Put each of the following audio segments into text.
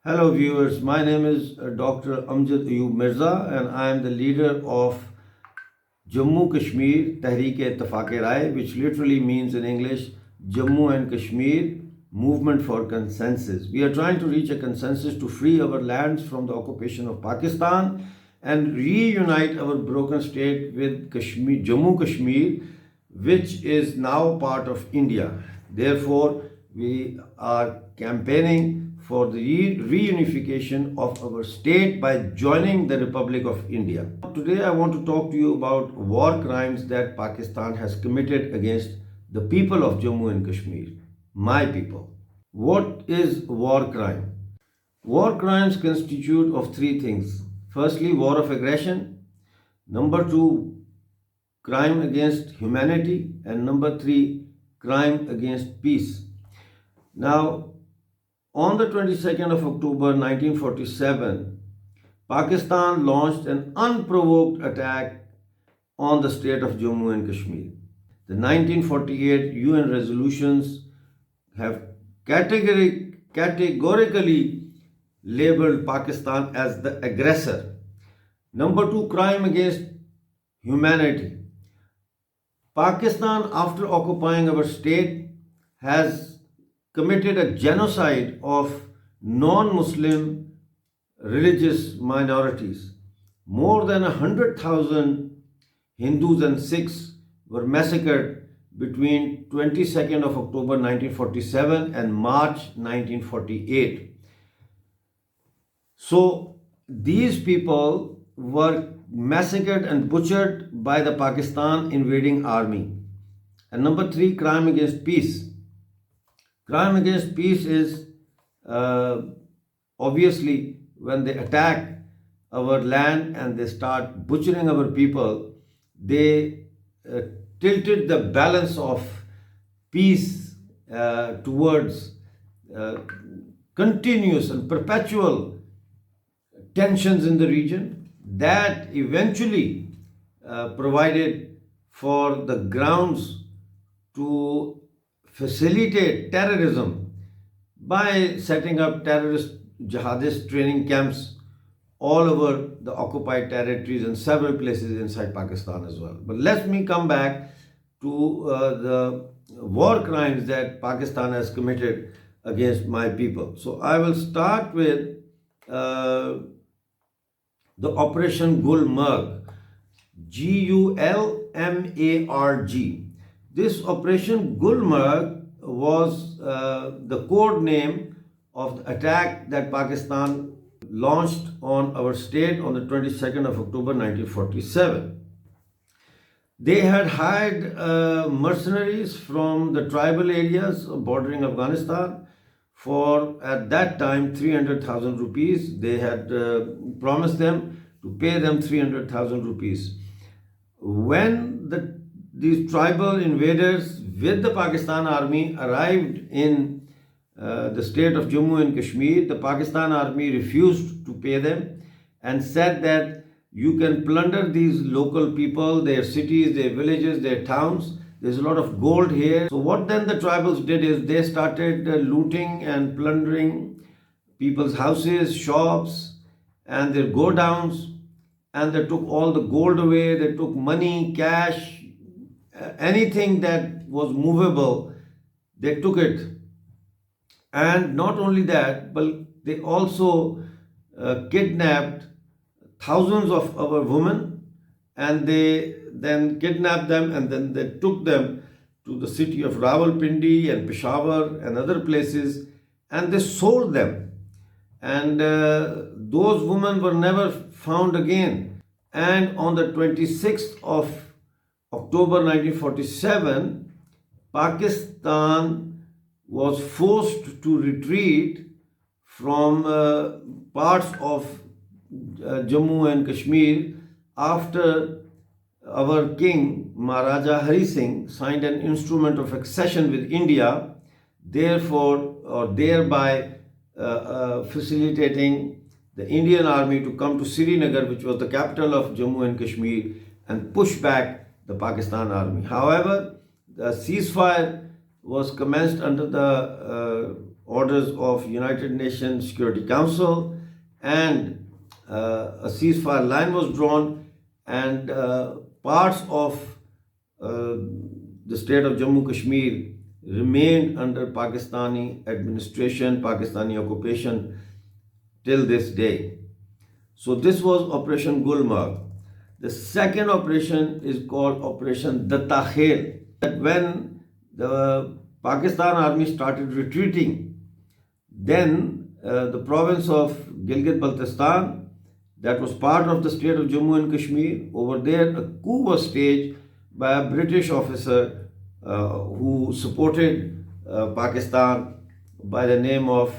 Hello viewers, my name is Dr. Amjad Ayub Mirza and I am the leader of Jammu Kashmir Tehreek-e Rai, which literally means in English Jammu and Kashmir Movement for Consensus. We are trying to reach a consensus to free our lands from the occupation of Pakistan and reunite our broken state with Jammu Kashmir, which is now part of India. Therefore, we are campaigning for the reunification of our state by joining the Republic of India. Today I want to talk to you about war crimes that Pakistan has committed against the people of Jammu and Kashmir, my people. What is war crime? War crimes constitute of three things. Firstly, war of aggression. Number two, crime against humanity. And number three, crime against peace. Now, on the 22nd of October 1947, Pakistan launched an unprovoked attack on the state of Jammu and Kashmir. The 1948 UN resolutions have categorically labeled Pakistan as the aggressor. Number two, crime against humanity. Pakistan, after occupying our state, has committed a genocide of non-Muslim religious minorities. More than 100,000 Hindus and Sikhs were massacred between 22nd of October 1947 and March 1948. So these people were massacred and butchered by the Pakistan invading army. And number three, crime against peace. Crime against peace is obviously when they attack our land and they start butchering our people, they tilted the balance of peace towards continuous and perpetual tensions in the region that eventually provided for the grounds to facilitate terrorism by setting up terrorist jihadist training camps all over the occupied territories and several places inside Pakistan as well. But let me come back to the war crimes that Pakistan has committed against my people. So I will start with the Operation Gulmarg, Gulmarg. This Operation Gulmarg was the code name of the attack that Pakistan launched on our state on the 22nd of October 1947. They had hired mercenaries from the tribal areas bordering Afghanistan for, at that time, 300,000 rupees. They had promised them to pay them 300,000 rupees. When these tribal invaders with the Pakistan army arrived in the state of Jammu and Kashmir, the Pakistan army refused to pay them and said that you can plunder these local people, their cities, their villages, their towns. There's a lot of gold here. So what then the tribals did is they started looting and plundering people's houses, shops, and their godowns, and they took all the gold away. They took money, cash, anything that was movable, they took it. And not only that, but they also kidnapped thousands of our women, and they then kidnapped them and then they took them to the city of Rawalpindi and Peshawar and other places, and they sold them. And those women were never found again. And on the 26th of October 1947, Pakistan was forced to retreat from parts of Jammu and Kashmir after our king Maharaja Hari Singh signed an instrument of accession with India, therefore or thereby facilitating the Indian army to come to Srinagar, which was the capital of Jammu and Kashmir, and push back the Pakistan army. However, the ceasefire was commenced under the orders of United Nations Security Council, and a ceasefire line was drawn, and parts of the state of Jammu Kashmir remained under Pakistani administration, Pakistani occupation till this day. So this was Operation Gulmarg. The second operation is called Operation Dattakhel. That when the Pakistan army started retreating, then the province of Gilgit Baltistan, that was part of the state of Jammu and Kashmir, over there a coup was staged by a British officer who supported Pakistan by the name of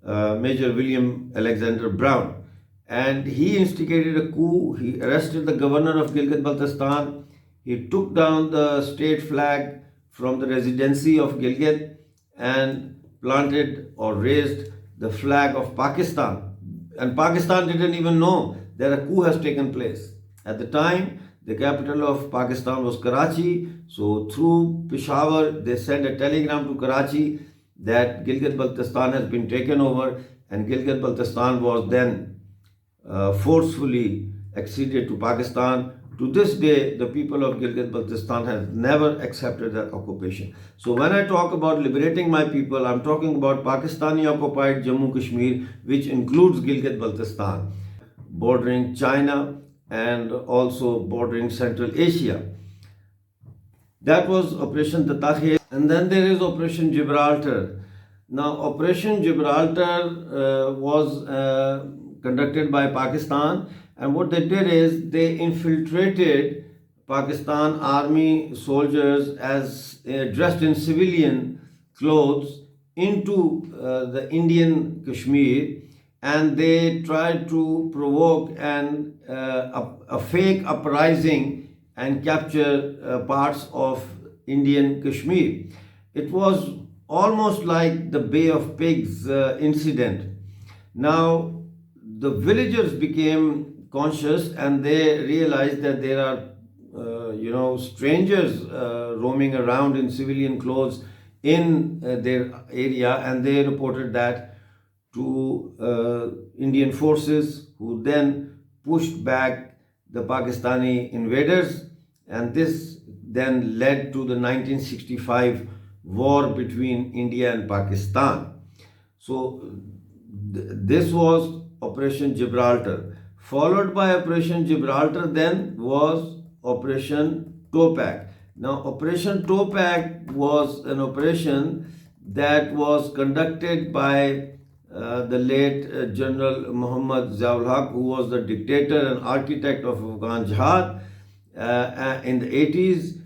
Major William Alexander Brown. And he instigated a coup. He arrested the governor of Gilgit Baltistan. He took down the state flag from the residency of Gilgit and planted or raised the flag of Pakistan. And Pakistan didn't even know that a coup has taken place. At the time, the capital of Pakistan was Karachi. So through Peshawar, they sent a telegram to Karachi that Gilgit Baltistan has been taken over, and Gilgit Baltistan was then forcefully acceded to Pakistan. To this day, the people of Gilgit Baltistan have never accepted that occupation. So when I talk about liberating my people, I'm talking about Pakistani occupied Jammu Kashmir, which includes Gilgit Baltistan, bordering China and also bordering Central Asia. That was Operation Dattakhel. And then there is Operation Gibraltar. Now, Operation Gibraltar was conducted by Pakistan, and what they did is they infiltrated Pakistan army soldiers as dressed in civilian clothes into the Indian Kashmir, and they tried to provoke a fake uprising and capture parts of Indian Kashmir. It was almost like the Bay of Pigs incident. Now, the villagers became conscious and they realized that there are strangers roaming around in civilian clothes in their area, and they reported that to Indian forces, who then pushed back the Pakistani invaders, and this then led to the 1965 war between India and Pakistan. So this was Operation Gibraltar. Followed by Operation Gibraltar then was Operation Topac. Now, Operation Topac was an operation that was conducted by the late General Muhammad Ziaul Haq, who was the dictator and architect of Afghan Jihad in the 80s.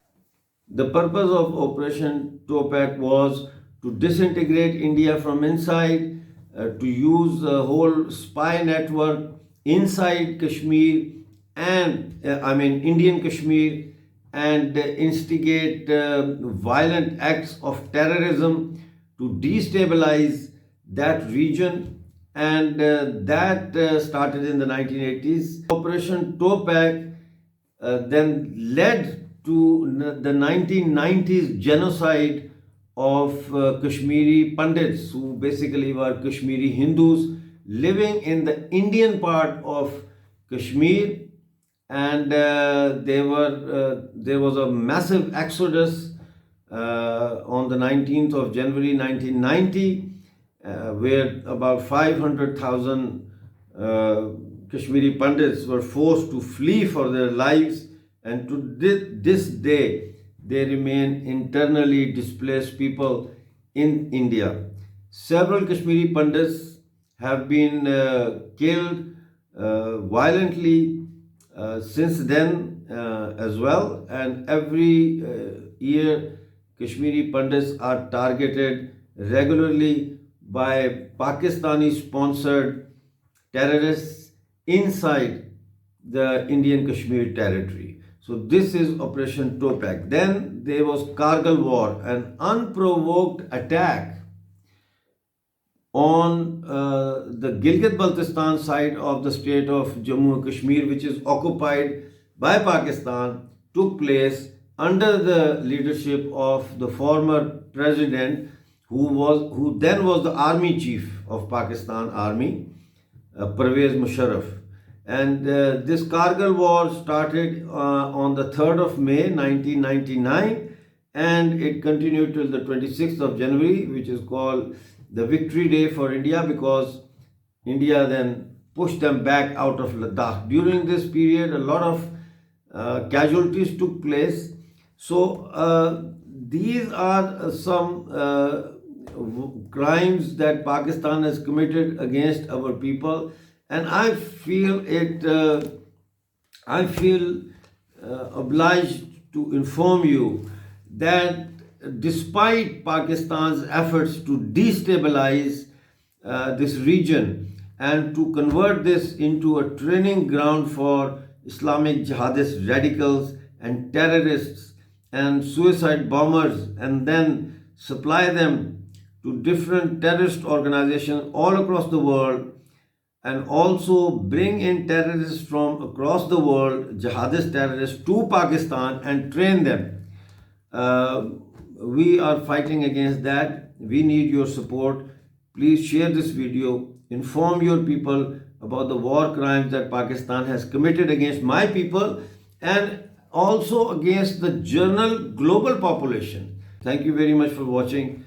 The purpose of Operation Topac was to disintegrate India from inside, to use the whole spy network inside Kashmir and Indian Kashmir, and instigate violent acts of terrorism to destabilize that region, and that started in the 1980s. Operation Topac then led to the 1990s genocide of Kashmiri Pandits, who basically were Kashmiri Hindus living in the Indian part of Kashmir, and there was a massive exodus on the 19th of January 1990, where about 500,000 Kashmiri Pandits were forced to flee for their lives, and to this day they remain internally displaced people in India. Several Kashmiri Pandits have been killed violently since then as well, and every year Kashmiri Pandits are targeted regularly by Pakistani sponsored terrorists inside the Indian Kashmir territory. So this is Operation Topac. Then there was Kargil War, an unprovoked attack on the Gilgit-Baltistan side of the state of Jammu and Kashmir, which is occupied by Pakistan, took place under the leadership of the former president who then was the army chief of Pakistan Army, Pervez Musharraf. And this Kargil War started on the 3rd of May 1999, and it continued till the 26th of January, which is called the Victory Day for India, because India then pushed them back out of Ladakh. During this period, a lot of casualties took place. So these are some crimes that Pakistan has committed against our people, and I feel obliged to inform you that despite Pakistan's efforts to destabilize this region and to convert this into a training ground for Islamic jihadist radicals and terrorists and suicide bombers, and then supply them to different terrorist organizations all across the world, and also bring in terrorists from across the world, jihadist terrorists, to Pakistan and train them. We are fighting against that. We need your support. Please share this video. Inform your people about the war crimes that Pakistan has committed against my people and also against the general global population. Thank you very much for watching.